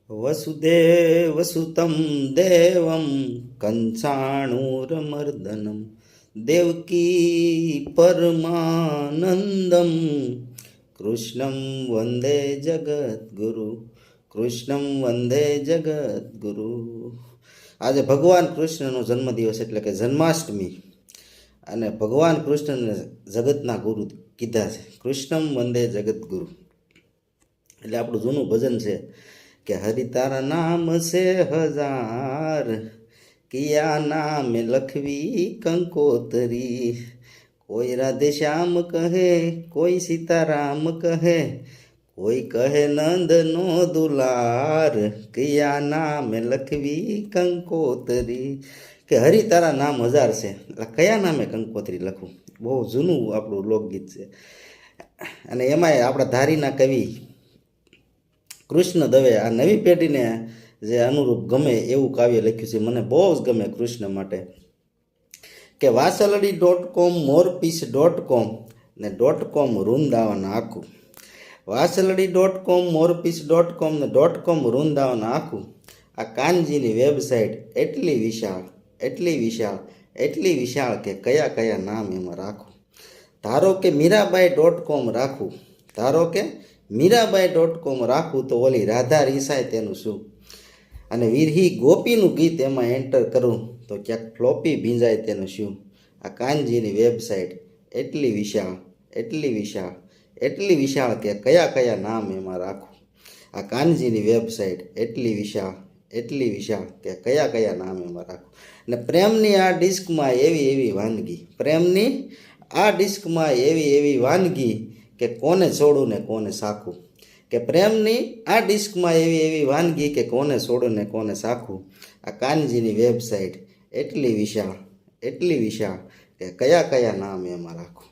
વસુદેવસુતમ દેવમ કંસાણુરમર્દનમ દેવકી પરમાનંદમ કૃષ્ણમ વંદે જગદ્ગુરુ કૃષ્ણમ વંદે જગદ્ગુરુ. આજે ભગવાન કૃષ્ણનો જન્મદિવસ એટલે કે જન્માષ્ટમી, અને ભગવાન કૃષ્ણને જગતના ગુરુ કીધા છે. કૃષ્ણમ વંદે જગદ્ગુરુ એટલે આપણું જૂનું ભજન છે કે હરિ તારા નામ છે હજાર, કિયા નામે લખવી કંકોતરી. કોઈ રાધે શ્યામ કહે, કોઈ સીતારામ કહે, કોઈ કહે નંદનો દુલાર, કિયા નામે લખવી કંકોતરી. કે હરિ તારા નામ હજાર છે, એટલે કયા નામે કંકોત્રી લખું. બહુ જૂનું આપણું લોકગીત છે. અને એમાંય આપણા ધારીના કવિ કૃષ્ણ દવે આ નવી પેઢીને જે અનુરૂપ ગમે એવું કાવ્ય લખ્યું છે. મને બહુ જ ગમે કૃષ્ણ માટે. કે વાસલડી.com morpiece.com ને .com વૃંદાવન આખું. વાસલડી.com morpiece.com ને .com વૃંદાવન આખું. આ કાનજીની વેબસાઇટ એટલી વિશાળ, એટલી વિશાળ, એટલી વિશાળ કે કયા કયા નામ એમાં રાખું. ધારો કે મીરાબાઈ.com રાખું, ધારો કે મીરાબાઈ.com રાખું તો ઓલી રાધા રીસાય તેનું શું. અને વિરહી ગોપીનું ગીત એમાં એન્ટર કરું તો ક્યાંક ફ્લોપી ભીંજાય તેનું શું. આ કાનજીની વેબસાઇટ એટલી વિશાળ, એટલી વિશાળ, એટલી વિશાળ કે કયા કયા નામ એમાં રાખું. આ કાનજીની વેબસાઇટ એટલી વિશાળ, એટલી વિશાળ કે કયા કયા નામ એમાં રાખું. અને પ્રેમની આ ડિસ્કમાં એવી એવી વાનગી, પ્રેમની આ ડિસ્કમાં એવી એવી વાનગી કે કોને છોડું ને કોને સાખું. કે પ્રેમની આ ડિસ્કમાં એવી એવી વાનગી કે કોને છોડું ને કોને સાખું. આ કાનજીની વેબસાઇટ એટલી વિશાળ, એટલી વિશાળ કે કયા કયા નામ એમાં રાખું.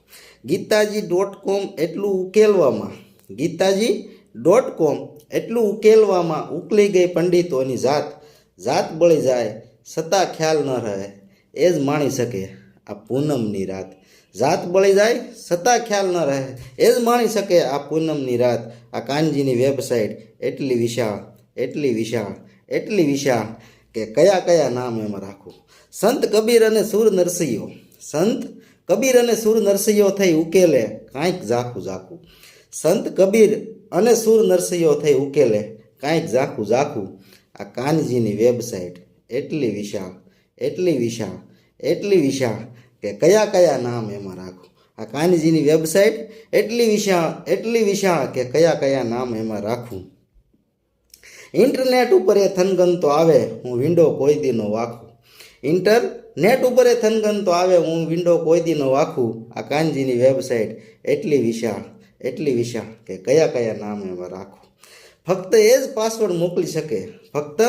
ગીતાજી.com એટલું ઉકેલવામાં, ગીતાજી.com એટલું ઉકેલવામાં ઉકલી ગઈ પંડિતોની જાત. જાત બળી જાય છતાં ખ્યાલ ન રહે, એ જ માણી શકે આ પૂનમની રાત. જાત બળી જાય છતાં ખ્યાલ ન રહે, એ જ માણી શકે આ પૂનમની રાત. આ કાનજીની વેબસાઇટ એટલી વિશાળ, એટલી વિશાળ, એટલી વિશાળ કે કયા કયા નામ એમાં રાખું. સંત કબીર અને સુર નરસિંહો, સંત કબીર અને સુર નરસિંહો થઈ ઉકેલે કાંઈક ઝાખું ઝાખું. સંત કબીર અને સુર નરસિંહો થઈ ઉકેલે કાંઈક ઝાખું ઝાખું. આ કાનજીની વેબસાઇટ એટલી વિશાળ, એટલી વિશાળ, એટલી વિશાળ કે કયા કયા નામ એમાં રાખું. આ કાનજીની વેબસાઇટ એટલી વિશાળ, એટલી વિશાળ કે કયા કયા નામ એમાં રાખું. ઇન્ટરનેટ ઉપર એ થનગન તો આવે હું વિન્ડો કોઈ દીનો વાખું. ઇન્ટરનેટ ઉપર એ થનગન તો આવે હું વિન્ડો કોઈ દીનો વાખું. આ કાનજીની વેબસાઇટ એટલી વિશાળ, એટલી વિશાળ કે કયા કયા નામ એમાં રાખું. ફક્ત એ જ પાસવર્ડ મોકલી શકે, ફક્ત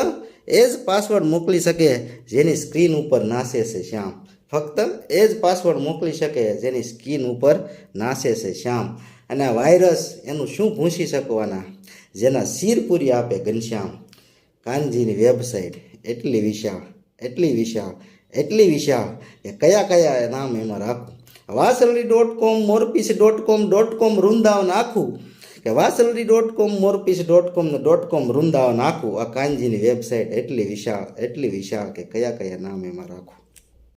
એ જ પાસવર્ડ મોકલી શકે જેની સ્ક્રીન ઉપર નાસે છે શ્યામ. ફક્ત એ જ પાસવર્ડ મોકલી શકે જેની સ્ક્રીન ઉપર નાસે છે શ્યામ. અને આ વાયરસ એનું શું ભૂંસી શકવાના જેના શિર પૂરી આપે ઘનશ્યામ. કાનજીની વેબસાઇટ એટલી વિશાળ, એટલી વિશાળ, એટલી વિશાળ કે કયા કયા નામ એમાં રાખું. વાસલડી.com morpiece.com વૃંદાવન આખું. કે વાસલડી.com morpiece.com ને .com વૃંદાવન આખું. આ કાનજીની વેબસાઇટ એટલી વિશાળ, એટલી વિશાળ કે કયા કયા નામ એમાં રાખું.